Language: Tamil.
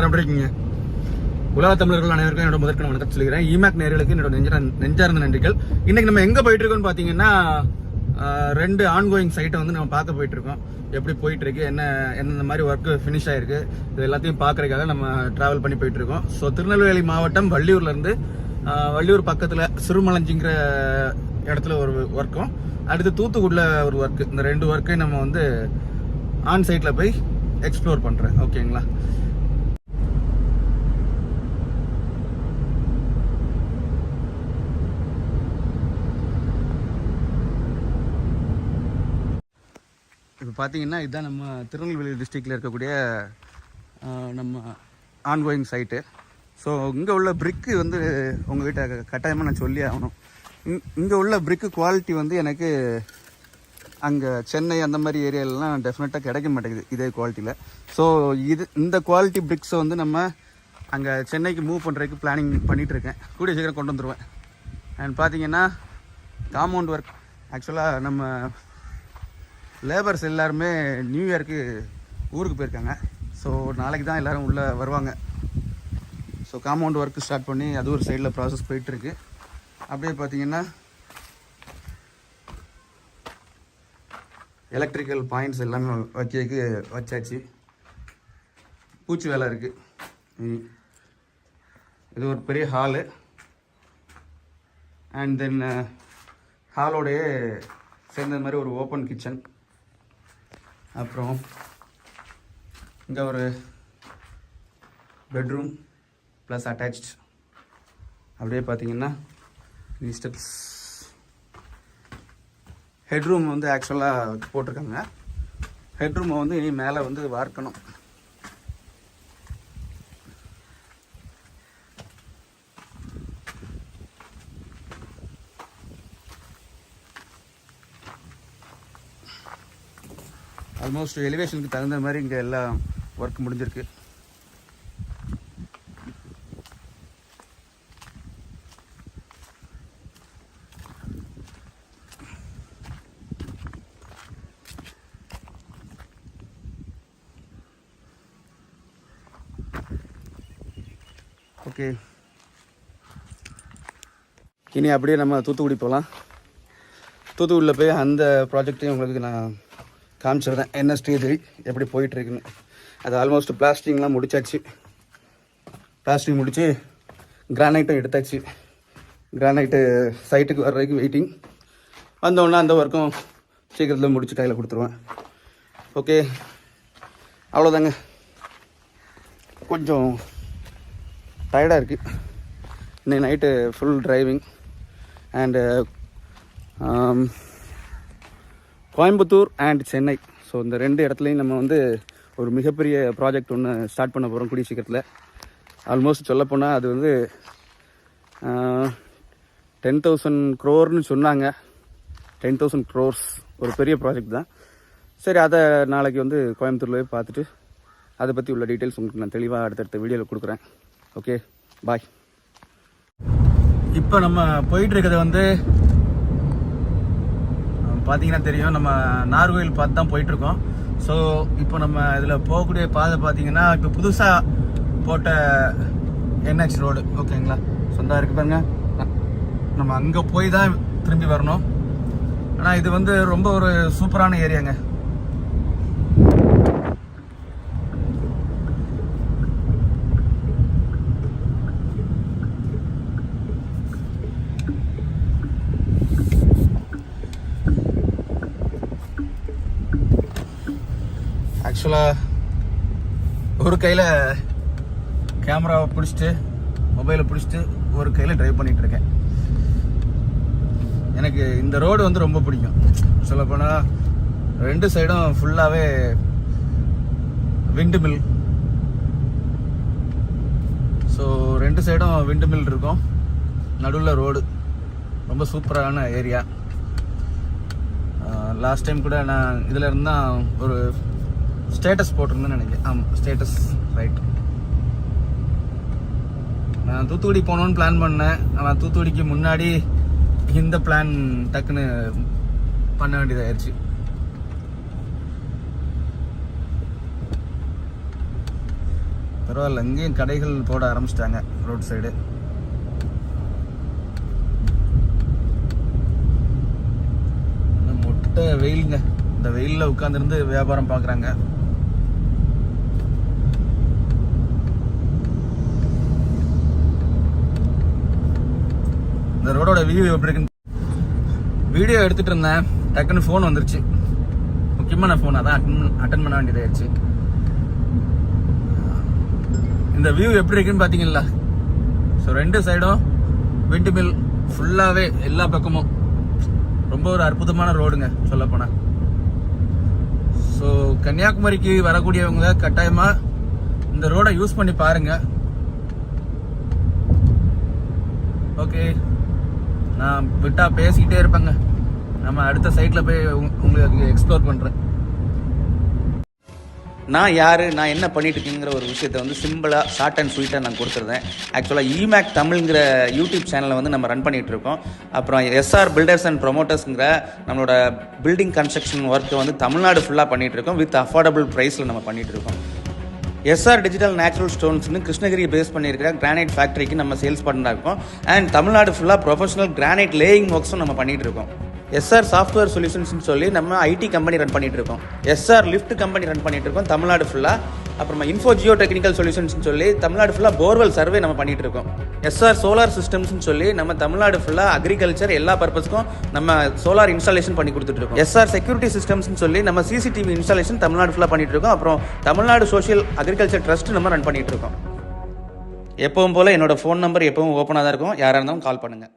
எப்படி இருக்கீங்க? உலக தமிழர்கள் அனைவருக்கும் என்னோட முதற்கன வணக்கம் சொல்கிறேன். இமேக் நேயர்களுக்கு என்னோட நெஞ்சார்ந்த நன்றிகள். இன்னைக்கு நம்ம எங்க போயிட்டு இருக்கோம்னு பாத்தீங்கன்னா, 2 ஆன்கோயிங் சைட்டை வந்து நம்ம பார்க்க போயிட்டு இருக்கோம். எப்படி போயிட்டு இருக்கு, என்ன மாதிரி ஒர்க் ஃபினிஷ் ஆயிருக்கு, இது எல்லாத்தையும் பாக்குறதுக்காக நம்ம டிராவல் பண்ணி போயிட்டு இருக்கோம். ஸோ திருநெல்வேலி மாவட்டம் வள்ளியூர்ல இருந்து வள்ளியூர் பக்கத்துல சிறுமலஞ்சிங்கிற இடத்துல ஒரு ஒர்க்கும், அடுத்து தூத்துக்குடியில் ஒரு ஒர்க், இந்த 2 ஒர்க்கையும் நம்ம வந்து ஆன் சைட்ல போய் எக்ஸ்ப்ளோர் பண்றேன். ஓகேங்களா? இப்போ பார்த்தீங்கன்னா இதுதான் நம்ம திருநெல்வேலி டிஸ்ட்ரிக்டில் இருக்கக்கூடிய நம்ம ஆன்கோயிங் சைட்டு. ஸோ இங்கே உள்ள பிரிக்கு வந்து உங்கள்கிட்ட கட்டாயமாக நான் சொல்லி ஆகணும். இங்கே உள்ள பிரிக்கு குவாலிட்டி வந்து எனக்கு அங்கே சென்னை அந்த மாதிரி ஏரியாலலாம் டெஃபினட்டாக கிடைக்க மாட்டேங்குது இதே குவாலிட்டியில். ஸோ இந்த குவாலிட்டி பிரிக்ஸை வந்து நம்ம அங்கே சென்னைக்கு மூவ் பண்ணுறதுக்கு பிளானிங் பண்ணிகிட்ருக்கேன். கூடிய சீக்கிரம் கொண்டு வந்துடுவேன். அண்ட் பார்த்தீங்கன்னா காம்பவுண்ட் ஒர்க், ஆக்சுவலாக நம்ம லேபர்ஸ் எல்லாருமே நியூ இயருக்கு ஊருக்கு போயிருக்காங்க. ஸோ நாளைக்கு தான் எல்லோரும் உள்ளே வருவாங்க. ஸோ காம்பவுண்ட் ஒர்க்கு ஸ்டார்ட் பண்ணி அது ஒரு சைடில் ப்ராசஸ் போயிட்டுருக்கு. அப்படியே பார்த்தீங்கன்னா எலக்ட்ரிக்கல் பாயிண்ட்ஸ் எல்லாமே வச்சாச்சு. பூச்சி வேலை இருக்குது. இது ஒரு பெரிய ஹாலு. அண்ட் தென் ஹாலோடைய சேர்ந்த மாதிரி ஒரு ஓப்பன் கிச்சன். அப்புறம் இங்கே ஒரு பெட்ரூம் ப்ளஸ் அட்டாச்ட். அப்படியே பார்த்தீங்கன்னா ஸ்டெப்ஸ், ஹெட்ரூம் வந்து ஆக்சுவலாக போட்டிருக்காங்க. ஹெட்ரூமை வந்து இனி மேலே வந்து வார்க்கணும். ஆல்மோஸ்ட் எலிவேஷனுக்கு தகுந்த மாதிரி இங்கே எல்லாம் ஒர்க் முடிஞ்சிருக்கு. ஓகே, இனி அப்படியே நம்ம தூத்துக்குடி போகலாம். தூத்துக்குடியில் போய் அந்த ப்ராஜெக்டையும் உங்களுக்கு நான் காமிச்சிடுறேன், என்ன ஸ்டேஜ் எப்படி போயிட்டுருக்குன்னு. அது ஆல்மோஸ்ட் பிளாஸ்டிங்லாம் முடிச்சாச்சு. பிளாஸ்டிங் முடித்து கிரானைட்டும் எடுத்தாச்சு. கிரானைட்டு சைட்டுக்கு வர்ற வரைக்கும் வெயிட்டிங். வந்தோடனே அந்த ஒர்க்கும் சீக்கிரத்தில் முடிச்சு கையில் கொடுத்துருவேன். ஓகே, அவ்வளோதாங்க. கொஞ்சம் டயர்டாக இருக்குது. இன்றைக்கி night full driving. And Coimbatore and Chennai, so இந்த 2 இடத்துலையும் நம்ம வந்து ஒரு மிகப்பெரிய ப்ராஜெக்ட் ஒன்று ஸ்டார்ட் பண்ண போகிறோம் கூடிய சீக்கிரத்தில். ஆல்மோஸ்ட் சொல்லப்போனால் அது வந்து 10,000 crore சொன்னாங்க. 10,000 crores ஒரு பெரிய ப்ராஜெக்ட் தான். சரி, அதை நாளைக்கு வந்து கோயம்புத்தூரில் போய் பார்த்துட்டு அதை பற்றி உள்ள டீட்டெயில்ஸ் உங்களுக்கு நான் தெளிவாக அடுத்தடுத்த வீடியோவில் கொடுக்குறேன். ஓகே, பாய். இப்போ நம்ம போயிட்டுருக்கிறது வந்து பார்த்தீங்கன்னா தெரியும், நம்ம நார்கோயில் பார்த்து தான் போயிட்டுருக்கோம். ஸோ இப்போ நம்ம இதில் போகக்கூடிய பாதை பார்த்தீங்கன்னா இப்போ புதுசாக போட்ட NH ரோடு. ஓகேங்களா? சொந்தா இருக்குது பாருங்க. நம்ம அங்கே போய் தான் திரும்பி வரணும். ஆனால் இது வந்து ரொம்ப ஒரு சூப்பரான ஏரியாங்க. ஆக்சுவலாக ஒரு கையில் கேமராவை பிடிச்சிட்டு மொபைலை பிடிச்சிட்டு ஒரு கையில் ட்ரைவ் பண்ணிகிட்ருக்கேன். எனக்கு இந்த ரோடு வந்து ரொம்ப பிடிக்கும். சொல்லப்போனால் 2 சைடும் ஃபுல்லாகவே விண்டு மில். ஸோ 2 சைடும் விண்டு மில் இருக்கும், நடுவில் ரோடு. ரொம்ப சூப்பரான ஏரியா. லாஸ்ட் டைம் கூட நான் இதில் இருந்தால் ஒரு ஸ்டேட்டஸ் போட்டிருந்தேன்னு நினைக்கிறேன். ஆமாம், ஸ்டேட்டஸ், ரைட். நான் தூத்துக்குடி போகணுன்னு பிளான் பண்ணேன். ஆனால் தூத்துக்குடிக்கு முன்னாடி இந்த பிளான் டக்குன்னு பண்ண வேண்டியதாகிடுச்சு. பரவாயில்ல, இங்கேயும் கடைகள் போட ஆரம்பிச்சிட்டாங்க ரோட் சைடு. மொட்டை வெயிலுங்க, இந்த வெயிலில் உட்காந்துருந்து வியாபாரம் பார்க்குறாங்க. இந்த ரோடோட வியூ எப்படி இருக்குன்னு வீடியோ எடுத்துகிட்டு இருந்தேன், டக்குன்னு ஃபோன் வந்துருச்சு, முக்கியமான ஃபோன், அதான் அட்டன் பண்ண வேண்டியதாகிடுச்சு. இந்த வியூ எப்படி இருக்குன்னு பார்த்தீங்களா? ஸோ 2 சைடும் விண்ட் மில் ஃபுல்லாகவே, எல்லா பக்கமும் ரொம்ப ஒரு அற்புதமான ரோடுங்க சொல்லப்போனால். ஸோ கன்னியாகுமரிக்கு வரக்கூடியவங்க கட்டாயமாக இந்த ரோடை யூஸ் பண்ணி பாருங்க. ஓகே, நான் விட்டா பேசிக்கிட்டே இருப்பேங்க. நம்ம அடுத்த சைட்டில் போய் உங்களுக்கு எக்ஸ்ப்ளோர் பண்ணுறேன். நான் யார், நான் என்ன பண்ணிட்டு இருக்கேங்கிற ஒரு விஷயத்தை வந்து சிம்பிளாக ஷார்ட் அண்ட் ஸ்வீட்டாக நான் கொடுத்துருந்தேன். ஆக்சுவலாக இமேக் தமிழ்ங்கிற யூடியூப் சேனலை வந்து நம்ம ரன் பண்ணிகிட்டு இருக்கோம். அப்புறம் எஸ்ஆர் பில்டர்ஸ் அண்ட் ப்ரொமோட்டர்ஸுங்கிற நம்மளோட பில்டிங் கன்ஸ்ட்ரக்ஷன் ஒர்க்கை வந்து தமிழ்நாடு ஃபுல்லாக பண்ணிகிட்டு இருக்கோம். வித் அஃபோர்டபுள் ப்ரைஸில் நம்ம பண்ணிகிட்டு இருக்கோம். எஸ்ஆர் டிஜிட்டல் நேச்சுரல் ஸ்டோன்ஸ்னு கிருஷ்ணகிரியை பேஸ் பண்ணியிருக்கிற கிரானைட் ஃபேக்ட்ரிக்கு நம்ம சேல்ஸ் பண்ணா இருக்கோம். அண்ட் தமிழ்நாடு ஃபுல்லாக ப்ரொஃபஷனல் கிரானைட் லேயிங் ஒர்க்ஸும் நம்ம பண்ணிகிட்டு இருக்கோம். எஸ்ஆர் சாஃப்ட்வேர் சொல்யூஷன்ஸ்னு சொல்லி நம்ம ஐடி கம்பெனி ரன் பண்ணிட்டு இருக்கோம். எஸ்ஆர் லிஃப்ட் கம்பெனி ரன் பண்ணிட்டு இருக்கோம் தமிழ்நாடு ஃபுல்லாக. அப்புறமா இன்ஃபோ ஜியோ டெக்னிக்கல் சொல்யூஷன்ஸ்னு சொல்லி தமிழ்நாடு ஃபுல்லாக போர்வெல் சர்வே நம்ம பண்ணிட்டு இருக்கோம். எஸ்ஆர் சோலார் சிஸ்டம்ஸ்னு சொல்லி நம்ம தமிழ்நாடு ஃபுல்லாக அக்ரிகல்ச்சர் எல்லா பர்பஸ்க்கும் நம்ம சோலார் இன்ஸ்டாலேஷன் பண்ணி கொடுத்துட்டு இருக்கோம். எஸ்ஆர் செக்யூரிட்டி சிஸ்டம்ஸ்னு சொல்லி நம்ம சிசிடிவி இன்ஸ்டாலேஷன் தமிழ்நாடு ஃபுல்லாக பண்ணிட்டு இருக்கோம். அப்புறம் தமிழ்நாடு சோஷியல் அக்ரிகல்ச்சர் ட்ரஸ்ட் நம்ம ரன் பண்ணிட்டு இருக்கோம். எப்பவும் போல என்னோட ஃபோன் நம்பர் எப்பவும் ஓப்பனாக தான் இருக்கும், யாராக இருந்தாலும் கால் பண்ணுங்கள்.